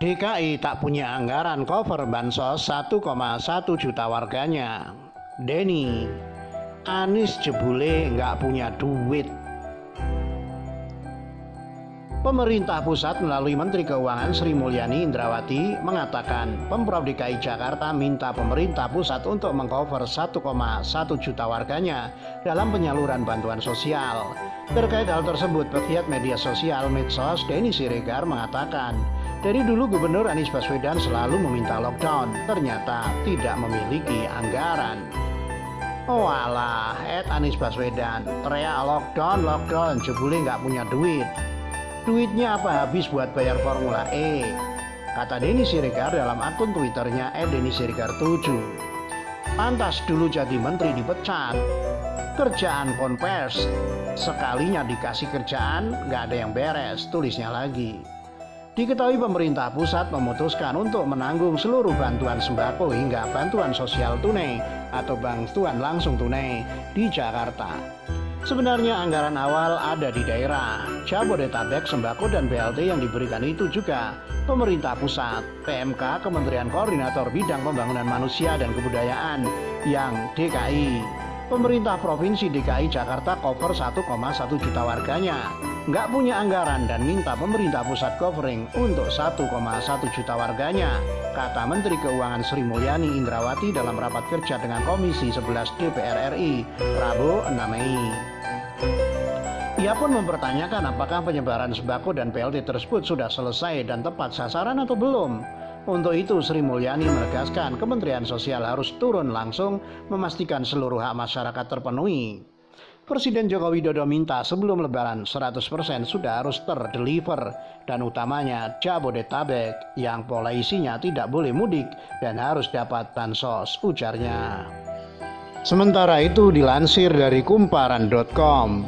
DKI tak punya anggaran cover bansos 1,1 juta warganya. Denny, Anies jebule nggak punya duit. Pemerintah pusat melalui Menteri Keuangan Sri Mulyani Indrawati mengatakan Pemprov DKI Jakarta minta pemerintah pusat untuk mengcover 1,1 juta warganya dalam penyaluran bantuan sosial. Terkait hal tersebut, pegiat media sosial Medsos Denny Siregar mengatakan, dari dulu Gubernur Anies Baswedan selalu meminta lockdown, ternyata tidak memiliki anggaran. Oh alah, Anies Baswedan teriak lockdown, jebule nggak punya duit. Duitnya apa habis buat bayar Formula E? Kata Denny Siregar dalam akun Twitternya @DennySiregar7. Pantas dulu jadi menteri dipecat. Kerjaan konvers, sekalinya dikasih kerjaan nggak ada yang beres, tulisnya lagi. Diketahui pemerintah pusat memutuskan untuk menanggung seluruh bantuan sembako hingga bantuan sosial tunai atau bantuan langsung tunai di Jakarta. Sebenarnya anggaran awal ada di daerah. Jabodetabek, sembako dan BLT yang diberikan itu juga pemerintah pusat, PMK, Kementerian Koordinator Bidang Pembangunan Manusia dan Kebudayaan yang DKI. Pemerintah Provinsi DKI Jakarta cover 1,1 juta warganya. Nggak punya anggaran dan minta pemerintah pusat covering untuk 1,1 juta warganya, kata Menteri Keuangan Sri Mulyani Indrawati dalam rapat kerja dengan Komisi 11 DPR RI, Rabu 6 Mei. Ia pun mempertanyakan apakah penyebaran sembako dan BLT tersebut sudah selesai dan tepat sasaran atau belum. Untuk itu Sri Mulyani menegaskan Kementerian Sosial harus turun langsung memastikan seluruh hak masyarakat terpenuhi. Presiden Joko Widodo minta sebelum Lebaran 100% sudah harus terdeliver dan utamanya Jabodetabek yang pola isinya tidak boleh mudik dan harus dapat bansos, ujarnya. Sementara itu dilansir dari kumparan.com,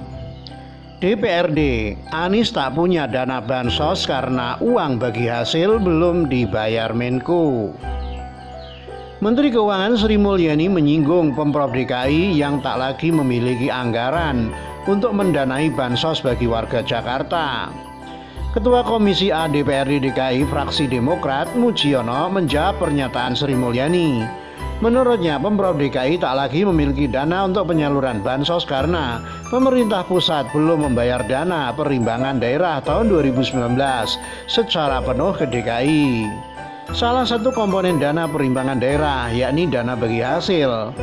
DPRD, Anies tak punya dana bansos karena uang bagi hasil belum dibayar Menko. Menteri Keuangan Sri Mulyani menyinggung Pemprov DKI yang tak lagi memiliki anggaran untuk mendanai bansos bagi warga Jakarta. Ketua Komisi A DPRD DKI fraksi Demokrat Mujiono menjawab pernyataan Sri Mulyani. Menurutnya Pemprov DKI tak lagi memiliki dana untuk penyaluran bansos karena pemerintah pusat belum membayar dana perimbangan daerah tahun 2019 secara penuh ke DKI. Salah satu komponen dana perimbangan daerah yakni dana bagi hasil.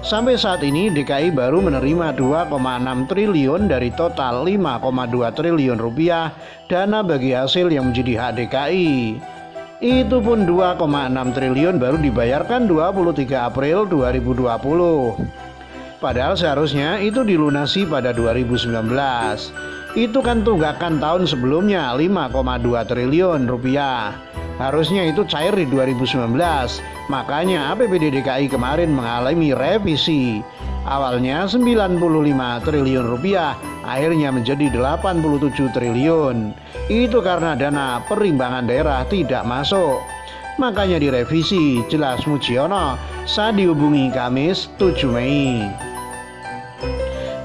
Sampai saat ini DKI baru menerima 2,6 triliun dari total 5,2 triliun rupiah dana bagi hasil yang menjadi hak DKI. Itu pun 2,6 triliun baru dibayarkan 23 April 2020. Padahal seharusnya itu dilunasi pada 2019. Itu kan tunggakan tahun sebelumnya 5,2 triliun rupiah. Harusnya itu cair di 2019. Makanya APBD DKI kemarin mengalami revisi. Awalnya 95 triliun rupiah, akhirnya menjadi 87 triliun. Itu karena dana perimbangan daerah tidak masuk. Makanya direvisi, jelas Mujiono saat dihubungi Kamis 7 Mei.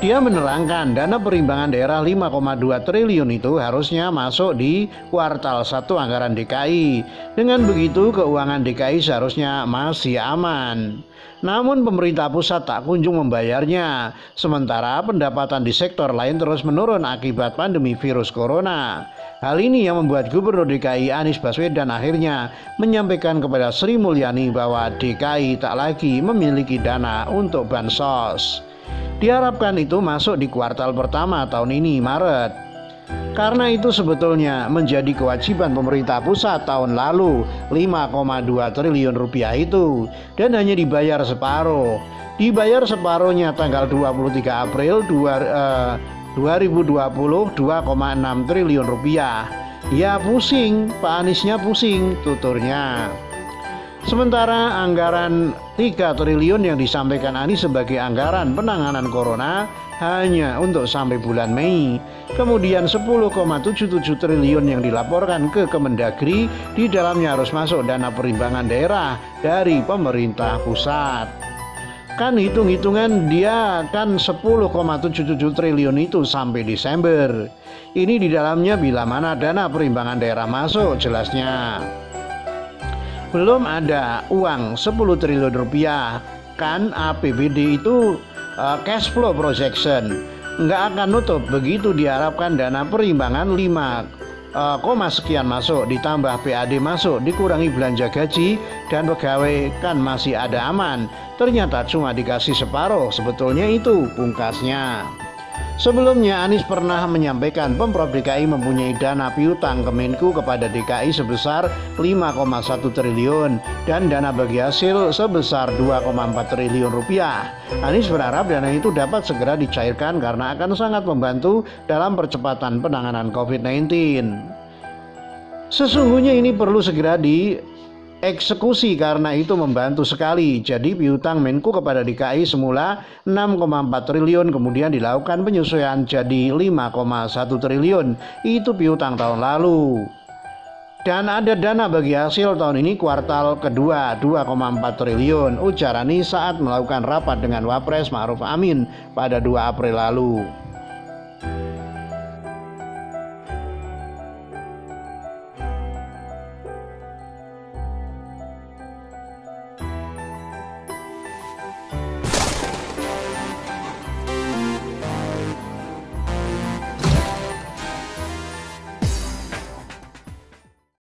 Dia menerangkan dana perimbangan daerah 5,2 triliun itu harusnya masuk di kuartal 1 anggaran DKI. Dengan begitu keuangan DKI seharusnya masih aman. Namun pemerintah pusat tak kunjung membayarnya, sementara pendapatan di sektor lain terus menurun akibat pandemi virus corona. Hal ini yang membuat Gubernur DKI Anies Baswedan akhirnya menyampaikan kepada Sri Mulyani bahwa DKI tak lagi memiliki dana untuk bansos. Diharapkan itu masuk di kuartal pertama tahun ini, Maret. Karena itu sebetulnya menjadi kewajiban pemerintah pusat tahun lalu 5,2 triliun rupiah itu dan hanya dibayar separuh. Dibayar separuhnya tanggal 23 April 2020 2,6 triliun rupiah. Ya pusing, Pak Aniesnya pusing, tuturnya. Sementara anggaran 3 triliun yang disampaikan Anies sebagai anggaran penanganan corona hanya untuk sampai bulan Mei. Kemudian 10,77 triliun yang dilaporkan ke Kemendagri, di dalamnya harus masuk dana perimbangan daerah dari pemerintah pusat. Kan hitung-hitungan dia kan 10,77 triliun itu sampai Desember. Ini di dalamnya bila mana dana perimbangan daerah masuk jelasnya. belum ada uang 10 triliun rupiah. Kan APBD itu cash flow projection nggak akan nutup begitu diharapkan dana perimbangan 5, sekian masuk, ditambah PAD masuk, dikurangi belanja gaji dan pegawai, kan masih ada aman. Ternyata cuma dikasih separuh, sebetulnya itu pungkasnya. Sebelumnya Anies pernah menyampaikan Pemprov DKI mempunyai dana piutang Kemenku kepada DKI sebesar 5,1 triliun dan dana bagi hasil sebesar 2,4 triliun rupiah. Anies berharap dana itu dapat segera dicairkan karena akan sangat membantu dalam percepatan penanganan COVID-19. Sesungguhnya ini perlu segera dieksekusi karena itu membantu sekali. Jadi piutang Menku kepada DKI semula 6,4 triliun kemudian dilakukan penyesuaian jadi 5,1 triliun. Itu piutang tahun lalu. Dan ada dana bagi hasil tahun ini kuartal kedua 2,4 triliun, ujar Anies saat melakukan rapat dengan Wapres Ma'ruf Amin pada 2 April lalu.